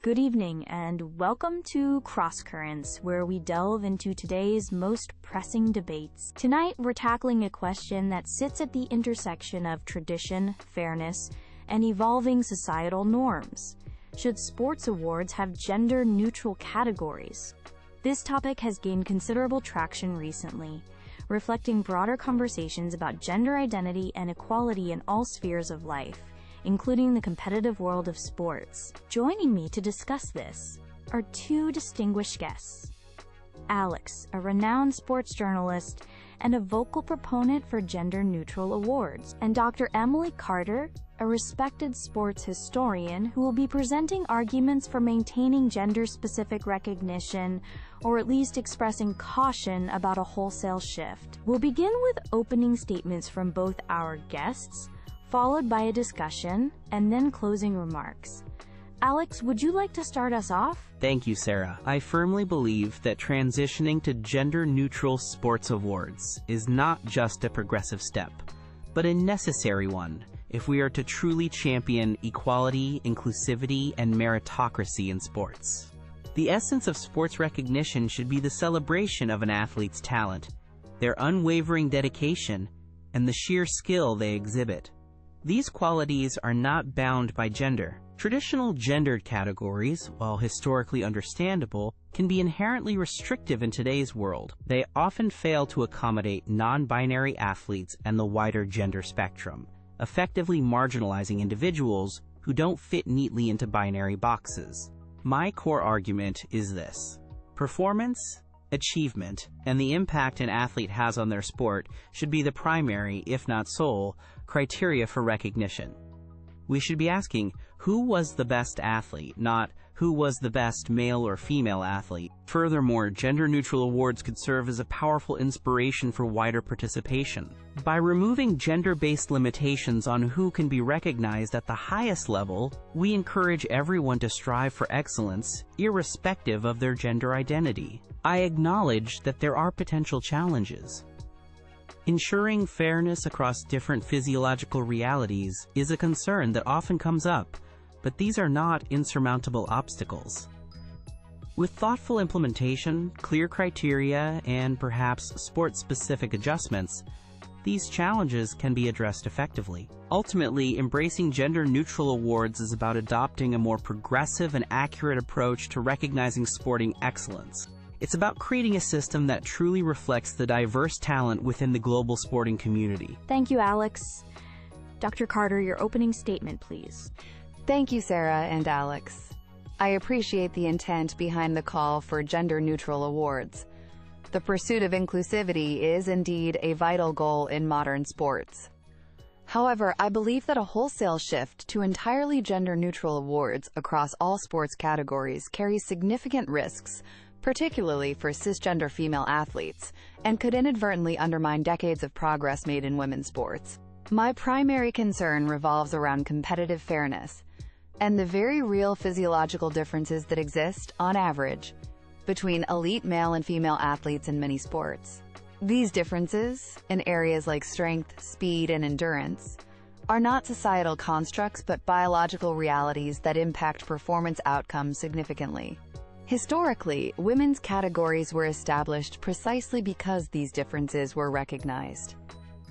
Good evening and welcome to Cross Currents, where we delve into today's most pressing debates. Tonight, we're tackling a question that sits at the intersection of tradition, fairness, and evolving societal norms. Should sports awards have gender-neutral categories? This topic has gained considerable traction recently, reflecting broader conversations about gender identity and equality in all spheres of life, including the competitive world of sports. Joining me to discuss this are two distinguished guests. Alex, a renowned sports journalist and a vocal proponent for gender-neutral awards, and Dr. Emily Carter, a respected sports historian who will be presenting arguments for maintaining gender-specific recognition, or at least expressing caution about a wholesale shift. We'll begin with opening statements from both our guests, followed by a discussion, and then closing remarks. Alex, would you like to start us off? Thank you, Sarah. I firmly believe that transitioning to gender-neutral sports awards is not just a progressive step, but a necessary one if we are to truly champion equality, inclusivity, and meritocracy in sports. The essence of sports recognition should be the celebration of an athlete's talent, their unwavering dedication, and the sheer skill they exhibit. These qualities are not bound by gender. Traditional gendered categories, while historically understandable, can be inherently restrictive in today's world. They often fail to accommodate non-binary athletes and the wider gender spectrum, effectively marginalizing individuals who don't fit neatly into binary boxes. My core argument is this: performance, achievement, and the impact an athlete has on their sport should be the primary, if not sole, criteria for recognition. We should be asking, who was the best athlete, not who was the best male or female athlete. Furthermore, gender-neutral awards could serve as a powerful inspiration for wider participation. By removing gender-based limitations on who can be recognized at the highest level, we encourage everyone to strive for excellence, irrespective of their gender identity. I acknowledge that there are potential challenges. Ensuring fairness across different physiological realities is a concern that often comes up, but these are not insurmountable obstacles. With thoughtful implementation, clear criteria, and perhaps sport-specific adjustments, these challenges can be addressed effectively. Ultimately, embracing gender-neutral awards is about adopting a more progressive and accurate approach to recognizing sporting excellence. It's about creating a system that truly reflects the diverse talent within the global sporting community. Thank you, Alex. Dr. Carter, your opening statement, please. Thank you, Sarah and Alex. I appreciate the intent behind the call for gender-neutral awards. The pursuit of inclusivity is indeed a vital goal in modern sports. However, I believe that a wholesale shift to entirely gender-neutral awards across all sports categories carries significant risks, particularly for cisgender female athletes, and could inadvertently undermine decades of progress made in women's sports. My primary concern revolves around competitive fairness and the very real physiological differences that exist, on average, between elite male and female athletes in many sports. These differences, in areas like strength, speed, and endurance, are not societal constructs but biological realities that impact performance outcomes significantly. Historically, women's categories were established precisely because these differences were recognized.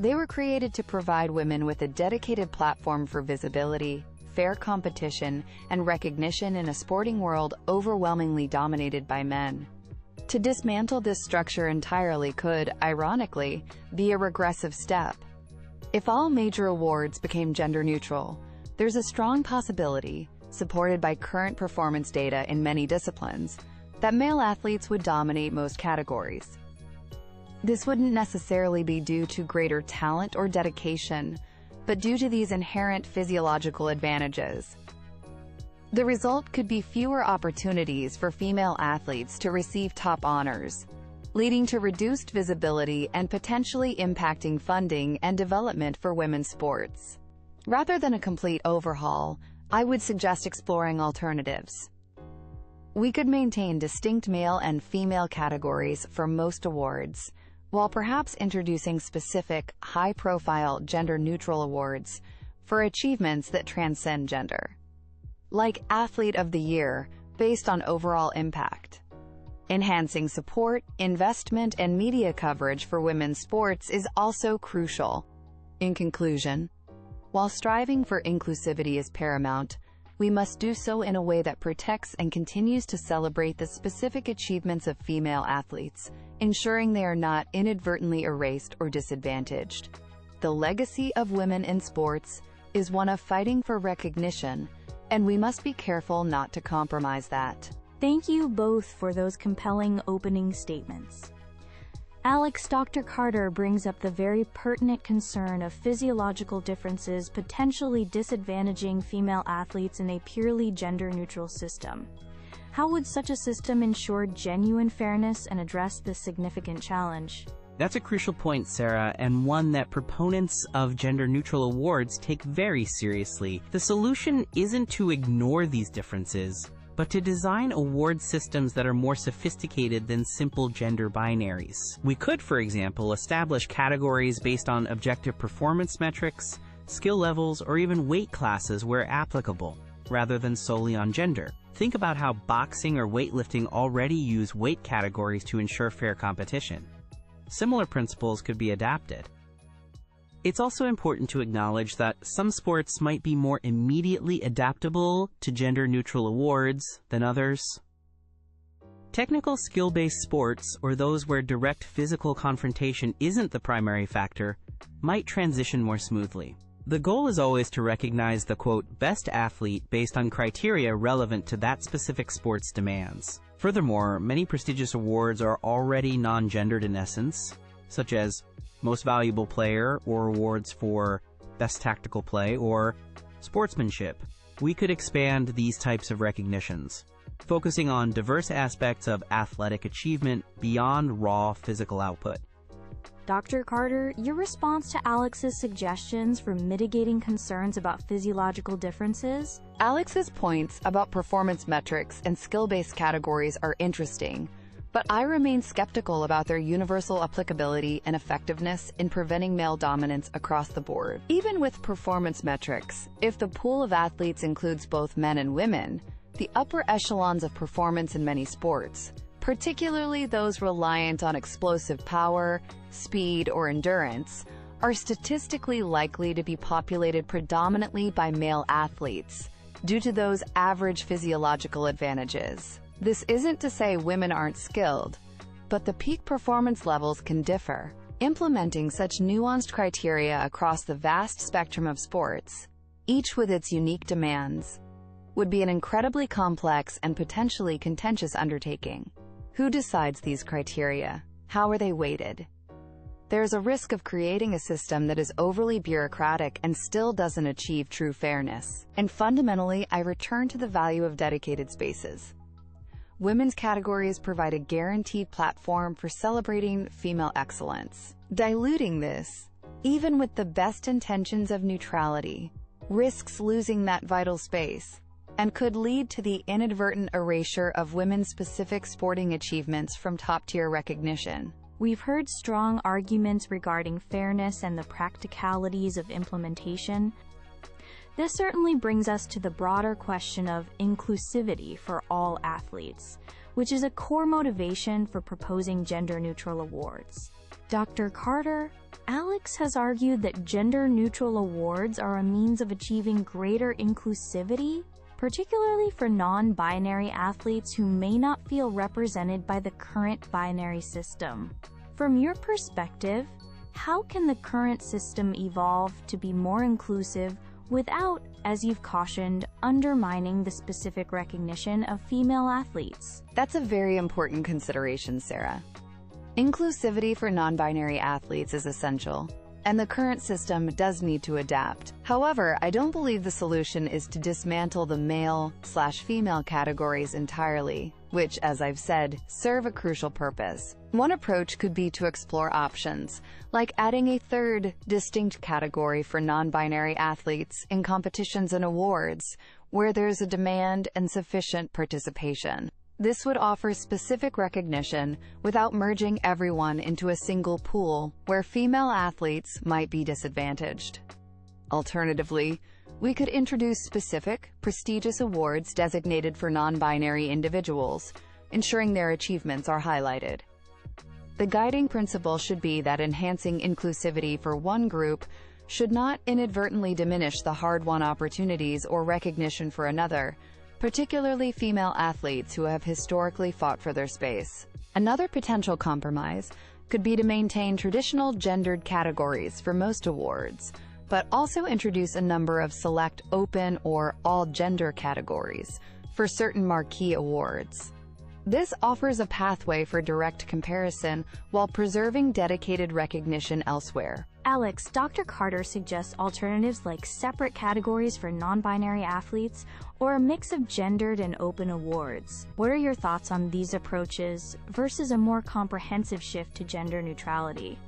They were created to provide women with a dedicated platform for visibility, fair competition, and recognition in a sporting world overwhelmingly dominated by men. To dismantle this structure entirely could, ironically, be a regressive step. If all major awards became gender-neutral, there's a strong possibility, supported by current performance data in many disciplines, that male athletes would dominate most categories. This wouldn't necessarily be due to greater talent or dedication, but due to these inherent physiological advantages. The result could be fewer opportunities for female athletes to receive top honors, leading to reduced visibility and potentially impacting funding and development for women's sports. Rather than a complete overhaul, I would suggest exploring alternatives. We could maintain distinct male and female categories for most awards, while perhaps introducing specific, high-profile, gender-neutral awards for achievements that transcend gender. Like Athlete of the Year, based on overall impact. Enhancing support, investment, and media coverage for women's sports is also crucial. In conclusion, while striving for inclusivity is paramount, we must do so in a way that protects and continues to celebrate the specific achievements of female athletes, ensuring they are not inadvertently erased or disadvantaged. The legacy of women in sports is one of fighting for recognition, and we must be careful not to compromise that. Thank you both for those compelling opening statements. Alex, Dr. Carter brings up the very pertinent concern of physiological differences potentially disadvantaging female athletes in a purely gender-neutral system. How would such a system ensure genuine fairness and address this significant challenge? That's a crucial point, Sarah, and one that proponents of gender-neutral awards take very seriously. The solution isn't to ignore these differences, but to design award systems that are more sophisticated than simple gender binaries. We could, for example, establish categories based on objective performance metrics, skill levels, or even weight classes where applicable, rather than solely on gender. Think about how boxing or weightlifting already use weight categories to ensure fair competition. Similar principles could be adapted. It's also important to acknowledge that some sports might be more immediately adaptable to gender-neutral awards than others. Technical skill-based sports, or those where direct physical confrontation isn't the primary factor, might transition more smoothly. The goal is always to recognize the, quote, best athlete based on criteria relevant to that specific sport's demands. Furthermore, many prestigious awards are already non-gendered in essence, such as Most Valuable Player, or awards for Best Tactical Play, or Sportsmanship. We could expand these types of recognitions, focusing on diverse aspects of athletic achievement beyond raw physical output. Dr. Carter, your response to Alex's suggestions for mitigating concerns about physiological differences? Alex's points about performance metrics and skill-based categories are interesting, but I remain skeptical about their universal applicability and effectiveness in preventing male dominance across the board. Even with performance metrics, if the pool of athletes includes both men and women, the upper echelons of performance in many sports, particularly those reliant on explosive power, speed, or endurance, are statistically likely to be populated predominantly by male athletes due to those average physiological advantages. This isn't to say women aren't skilled, but the peak performance levels can differ. Implementing such nuanced criteria across the vast spectrum of sports, each with its unique demands, would be an incredibly complex and potentially contentious undertaking. Who decides these criteria? How are they weighted? There's a risk of creating a system that is overly bureaucratic and still doesn't achieve true fairness. And fundamentally, I return to the value of dedicated spaces. Women's categories provide a guaranteed platform for celebrating female excellence. Diluting this, even with the best intentions of neutrality, risks losing that vital space, and could lead to the inadvertent erasure of women's specific sporting achievements from top-tier recognition. We've heard strong arguments regarding fairness and the practicalities of implementation. This certainly brings us to the broader question of inclusivity for all athletes, which is a core motivation for proposing gender-neutral awards. Dr. Carter, Alex has argued that gender-neutral awards are a means of achieving greater inclusivity, particularly for non-binary athletes who may not feel represented by the current binary system. From your perspective, how can the current system evolve to be more inclusive without, as you've cautioned, undermining the specific recognition of female athletes? That's a very important consideration, Sarah. Inclusivity for non-binary athletes is essential, and the current system does need to adapt. However, I don't believe the solution is to dismantle the male/female categories entirely, which, as I've said, serve a crucial purpose. One approach could be to explore options, like adding a third, distinct category for non-binary athletes in competitions and awards, where there's a demand and sufficient participation. This would offer specific recognition without merging everyone into a single pool where female athletes might be disadvantaged. Alternatively, We could introduce specific, prestigious awards designated for non-binary individuals, ensuring their achievements are highlighted. The guiding principle should be that enhancing inclusivity for one group should not inadvertently diminish the hard-won opportunities or recognition for another, particularly female athletes who have historically fought for their space. Another potential compromise could be to maintain traditional gendered categories for most awards, but also introduce a number of select open or all-gender categories for certain marquee awards. This offers a pathway for direct comparison while preserving dedicated recognition elsewhere. Alex, Dr. Carter suggests alternatives like separate categories for non-binary athletes or a mix of gendered and open awards. What are your thoughts on these approaches versus a more comprehensive shift to gender neutrality?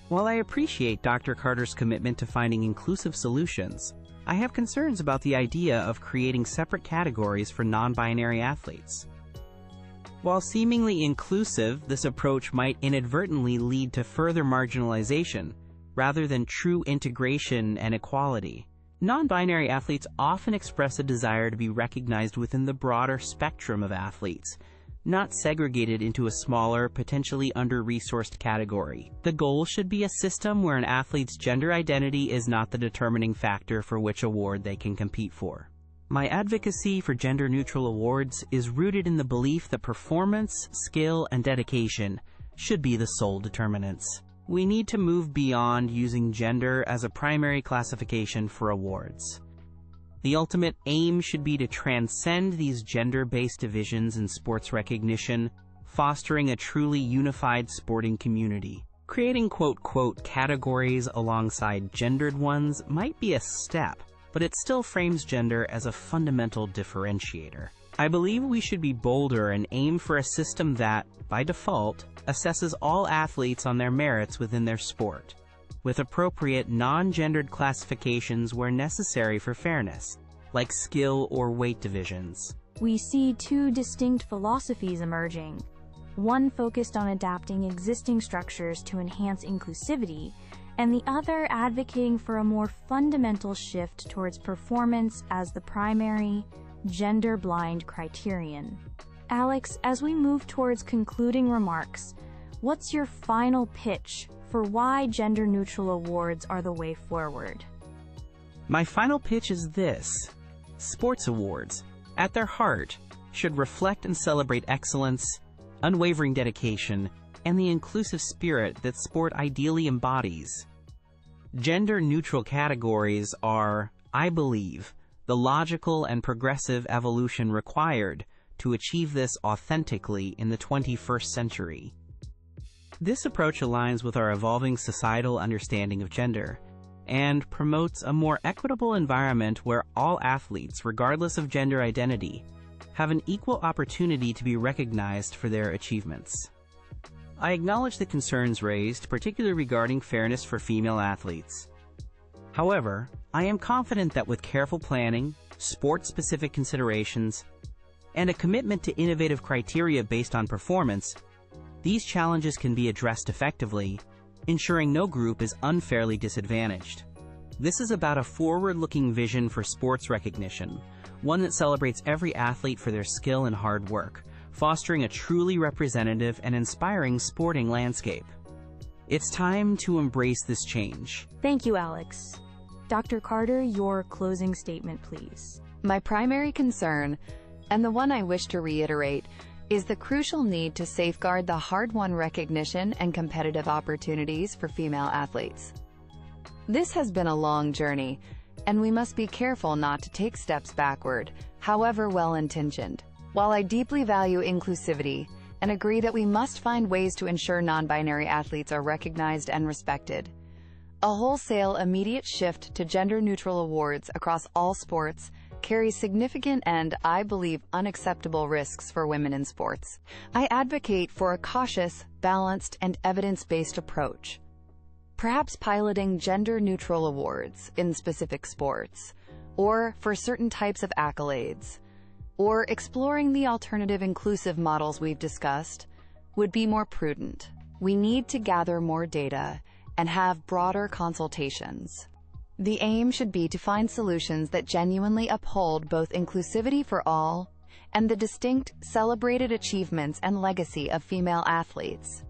While I appreciate Dr. Carter's commitment to finding inclusive solutions, I have concerns about the idea of creating separate categories for non-binary athletes. While seemingly inclusive, this approach might inadvertently lead to further marginalization, rather than true integration and equality. Non-binary athletes often express a desire to be recognized within the broader spectrum of athletes, not segregated into a smaller, potentially under-resourced category. The goal should be a system where an athlete's gender identity is not the determining factor for which award they can compete for. My advocacy for gender-neutral awards is rooted in the belief that performance, skill, and dedication should be the sole determinants. We need to move beyond using gender as a primary classification for awards. The ultimate aim should be to transcend these gender-based divisions in sports recognition, fostering a truly unified sporting community. Creating quote-quote categories alongside gendered ones might be a step, but it still frames gender as a fundamental differentiator. I believe we should be bolder and aim for a system that, by default, assesses all athletes on their merits within their sport, with appropriate non-gendered classifications where necessary for fairness, like skill or weight divisions. We see two distinct philosophies emerging. One focused on adapting existing structures to enhance inclusivity, and the other advocating for a more fundamental shift towards performance as the primary, gender-blind criterion. Alex, as we move towards concluding remarks, what's your final pitch for why gender-neutral awards are the way forward? My final pitch is this: sports awards, at their heart, should reflect and celebrate excellence, unwavering dedication, and the inclusive spirit that sport ideally embodies. Gender-neutral categories are, I believe, the logical and progressive evolution required to achieve this authentically in the 21st century. This approach aligns with our evolving societal understanding of gender and promotes a more equitable environment where all athletes, regardless of gender identity, have an equal opportunity to be recognized for their achievements. I acknowledge the concerns raised, particularly regarding fairness for female athletes. However, I am confident that with careful planning, sport-specific considerations, and a commitment to innovative criteria based on performance, these challenges can be addressed effectively, ensuring no group is unfairly disadvantaged. This is about a forward-looking vision for sports recognition, one that celebrates every athlete for their skill and hard work, fostering a truly representative and inspiring sporting landscape. It's time to embrace this change. Thank you, Alex. Dr. Carter, your closing statement, please. My primary concern, and the one I wish to reiterate, is the crucial need to safeguard the hard-won recognition and competitive opportunities for female athletes. This has been a long journey, and we must be careful not to take steps backward, however well-intentioned. While I deeply value inclusivity and agree that we must find ways to ensure non-binary athletes are recognized and respected, a wholesale immediate shift to gender-neutral awards across all sports carries significant and, I believe, unacceptable risks for women in sports. I advocate for a cautious, balanced, and evidence-based approach, perhaps piloting gender-neutral awards in specific sports, or for certain types of accolades, or exploring the alternative inclusive models we've discussed would be more prudent. We need to gather more data and have broader consultations. The aim should be to find solutions that genuinely uphold both inclusivity for all and the distinct, celebrated achievements and legacy of female athletes.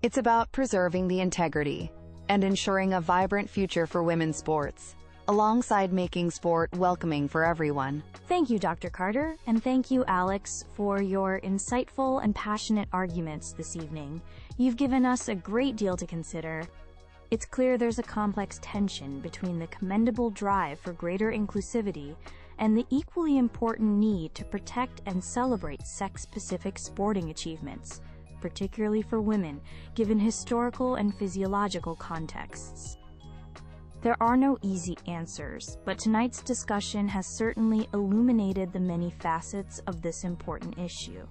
It's about preserving the integrity and ensuring a vibrant future for women's sports, alongside making sport welcoming for everyone. Thank you, Dr. Carter, and thank you, Alex, for your insightful and passionate arguments this evening. You've given us a great deal to consider. It's clear there's a complex tension between the commendable drive for greater inclusivity and the equally important need to protect and celebrate sex-specific sporting achievements, particularly for women, given historical and physiological contexts. There are no easy answers, but tonight's discussion has certainly illuminated the many facets of this important issue.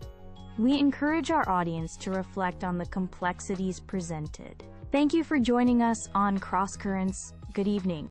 We encourage our audience to reflect on the complexities presented. Thank you for joining us on Cross Currents. Good evening.